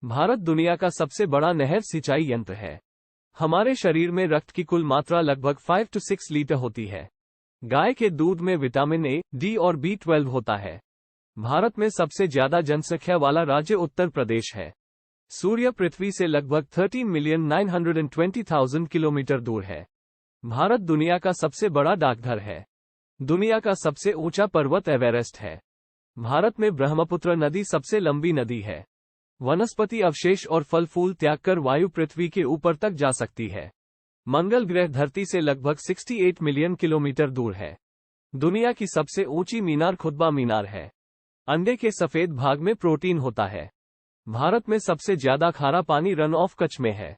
भारत दुनिया का सबसे बड़ा नहर सिंचाई यंत्र है। हमारे शरीर में रक्त की कुल मात्रा लगभग 5 से 6 लीटर होती है। गाय के दूध में विटामिन ए, डी और B12 होता है। भारत में सबसे ज्यादा जनसंख्या वाला राज्य उत्तर प्रदेश है। सूर्य पृथ्वी से लगभग 13,920,000 किलोमीटर दूर है। भारत दुनिया का सबसे बड़ा डाकघर है। दुनिया का सबसे ऊंचा पर्वत एवरेस्ट है। भारत में ब्रह्मपुत्र नदी सबसे लंबी नदी है। वनस्पति अवशेष और फल फूल त्याग कर वायु पृथ्वी के ऊपर तक जा सकती है। मंगल ग्रह धरती से लगभग 68 मिलियन किलोमीटर दूर है। दुनिया की सबसे ऊंची मीनार कुतुब मीनार है। अंडे के सफेद भाग में प्रोटीन होता है। भारत में सबसे ज्यादा खारा पानी रन ऑफ कच्छ में है।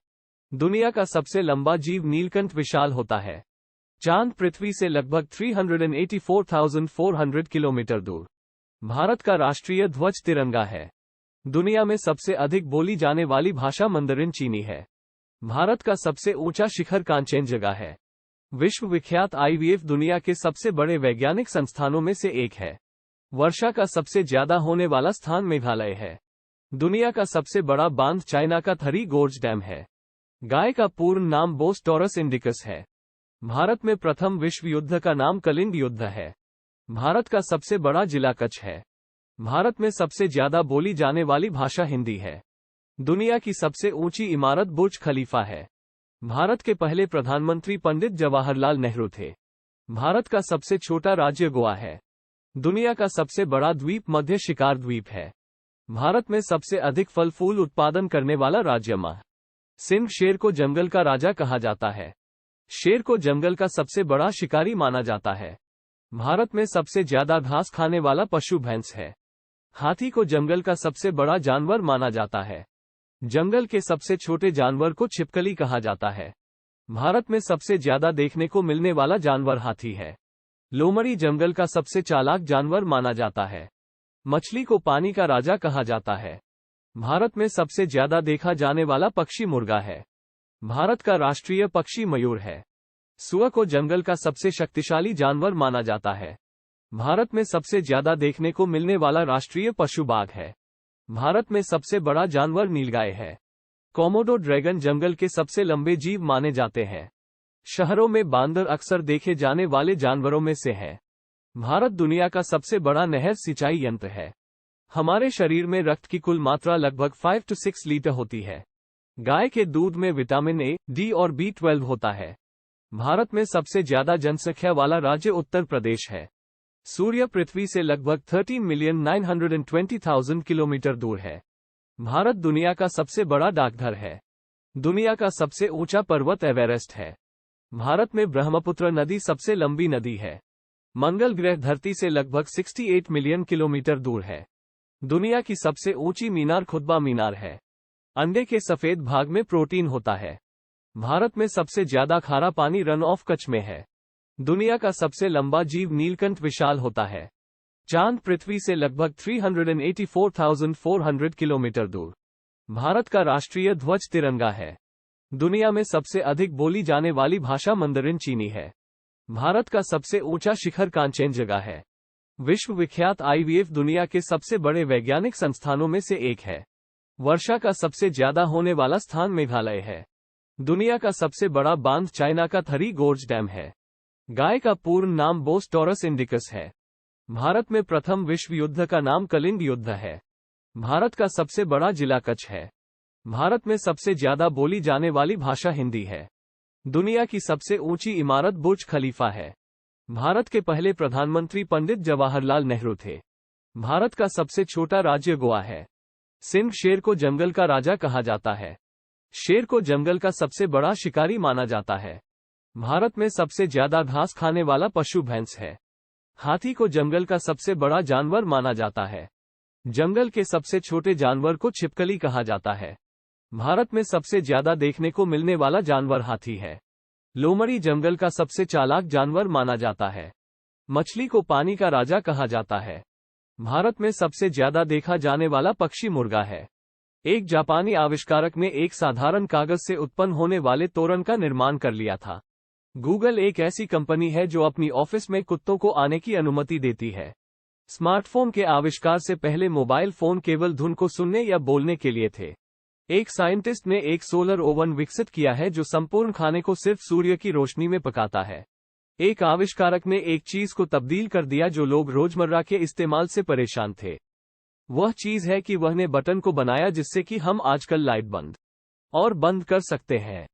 दुनिया का सबसे लंबा जीव नीलकंठ विशाल होता है। चांद पृथ्वी से लगभग 384,400 किलोमीटर दूर। भारत का राष्ट्रीय ध्वज तिरंगा है। दुनिया में सबसे अधिक बोली जाने वाली भाषा मंdarin चीनी है। भारत का सबसे ऊंचा शिखर कांचनजंगा है। विश्व विख्यात IVF दुनिया के सबसे बड़े वैज्ञानिक संस्थानों में से एक है। वर्षा का सबसे ज्यादा होने वाला स्थान मेघालय है। दुनिया का सबसे बड़ा बांध चाइना का थरी गोर्ज डैम है। गाय का पूर्ण नाम बोस टॉरस इंडिकस है। भारत में प्रथम विश्व युद्ध का नाम कलिंग युद्ध है। भारत का सबसे बड़ा जिला कच्छ है। भारत में सबसे ज्यादा बोली जाने वाली भाषा हिंदी है। दुनिया की सबसे ऊंची इमारत बुर्ज खलीफा है। भारत के पहले प्रधानमंत्री पंडित जवाहरलाल नेहरू थे। भारत का सबसे छोटा राज्य गोवा है। दुनिया का सबसे बड़ा द्वीप मध्य शिकार द्वीप है। भारत में सबसे अधिक फल फूल उत्पादन करने वाला राज्य सिंध। शेर को जंगल का राजा कहा जाता है। शेर को जंगल का सबसे बड़ा शिकारी माना जाता है। भारत में सबसे ज्यादा घास खाने वाला पशु भैंस है। हाथी को जंगल का सबसे बड़ा जानवर माना जाता है। जंगल के सबसे छोटे जानवर को छिपकली कहा जाता है। भारत में सबसे ज्यादा देखने को मिलने वाला जानवर हाथी है। लोमड़ी जंगल का सबसे चालाक जानवर माना जाता है। मछली को पानी का राजा कहा जाता है। भारत में सबसे ज्यादा देखा जाने वाला पक्षी मुर्गा है। भारत का राष्ट्रीय पक्षी मयूर है। सुअर को जंगल का सबसे शक्तिशाली जानवर माना जाता है। भारत में सबसे ज्यादा देखने को मिलने वाला राष्ट्रीय पशु बाघ है। भारत में सबसे बड़ा जानवर नीलगाय है। कोमोडो ड्रैगन जंगल के सबसे लंबे जीव माने जाते हैं। शहरों में बांदर अक्सर देखे जाने वाले जानवरों में से है। भारत दुनिया का सबसे बड़ा नहर सिंचाई यंत्र है। हमारे शरीर में रक्त की कुल मात्रा लगभग 5 से 6 लीटर होती है। गाय के दूध में विटामिन ए, डी और B12 होता है। भारत में सबसे ज्यादा जनसंख्या वाला राज्य उत्तर प्रदेश है। सूर्य पृथ्वी से लगभग 13,920,000 किलोमीटर दूर है। भारत दुनिया का सबसे बड़ा डाकघर है। दुनिया का सबसे ऊंचा पर्वत एवरेस्ट है। भारत में ब्रह्मपुत्र नदी सबसे लंबी नदी है। मंगल ग्रह धरती से लगभग 68 मिलियन किलोमीटर दूर है। दुनिया की सबसे ऊंची मीनार कुतुब मीनार है। अंडे के सफेद भाग में प्रोटीन होता है। भारत में सबसे ज्यादा खारा पानी रन ऑफ कच्छ में है। दुनिया का सबसे लंबा जीव नीलकंठ विशाल होता है। चांद पृथ्वी से लगभग 384,400 किलोमीटर दूर। भारत का राष्ट्रीय ध्वज तिरंगा है। दुनिया में सबसे अधिक बोली जाने वाली भाषा मंdarin चीनी है। भारत का सबसे ऊंचा शिखर कांचनजंगा है। विश्व विख्यात IVF दुनिया के सबसे बड़े वैज्ञानिक संस्थानों में से एक है। वर्षा का सबसे ज्यादा होने वाला स्थान मेघालय है। दुनिया का सबसे बड़ा बांध चाइना का थरी गोर्ज डैम है। गाय का पूर्ण नाम बोस टॉरस इंडिकस है। भारत में प्रथम विश्व युद्ध का नाम कलिंग युद्ध है। भारत का सबसे बड़ा जिला कच्छ है। भारत में सबसे ज्यादा बोली जाने वाली भाषा हिंदी है। दुनिया की सबसे ऊंची इमारत बुर्ज खलीफा है। भारत के पहले प्रधानमंत्री पंडित जवाहरलाल नेहरू थे। भारत का सबसे छोटा राज्य गोवा है। सिंध शेर को जंगल का राजा कहा जाता है। शेर को जंगल का सबसे बड़ा शिकारी माना जाता है। भारत में सबसे ज्यादा घास खाने वाला पशु भैंस है। हाथी को जंगल का सबसे बड़ा जानवर माना जाता है। जंगल के सबसे छोटे जानवर को छिपकली कहा जाता है। भारत में सबसे ज्यादा देखने को मिलने वाला जानवर हाथी है। लोमड़ी जंगल का सबसे चालाक जानवर माना जाता है। मछली को पानी का राजा कहा जाता है। भारत में सबसे ज्यादा देखा जाने वाला पक्षी मुर्गा है। एक जापानी आविष्कारक ने एक साधारण कागज से उत्पन्न होने वाले तोरण का निर्माण कर लिया था। गूगल एक ऐसी कंपनी है जो अपनी ऑफिस में कुत्तों को आने की अनुमति देती है। स्मार्टफोन के आविष्कार से पहले मोबाइल फोन केवल धुन को सुनने या बोलने के लिए थे। एक साइंटिस्ट ने एक सोलर ओवन विकसित किया है जो संपूर्ण खाने को सिर्फ सूर्य की रोशनी में पकाता है। एक आविष्कारक ने एक चीज को तब्दील कर दिया जो लोग रोजमर्रा के इस्तेमाल से परेशान थे। वह चीज है कि वह ने बटन को बनाया जिससे कि हम आजकल लाइट बंद और बंद कर सकते हैं।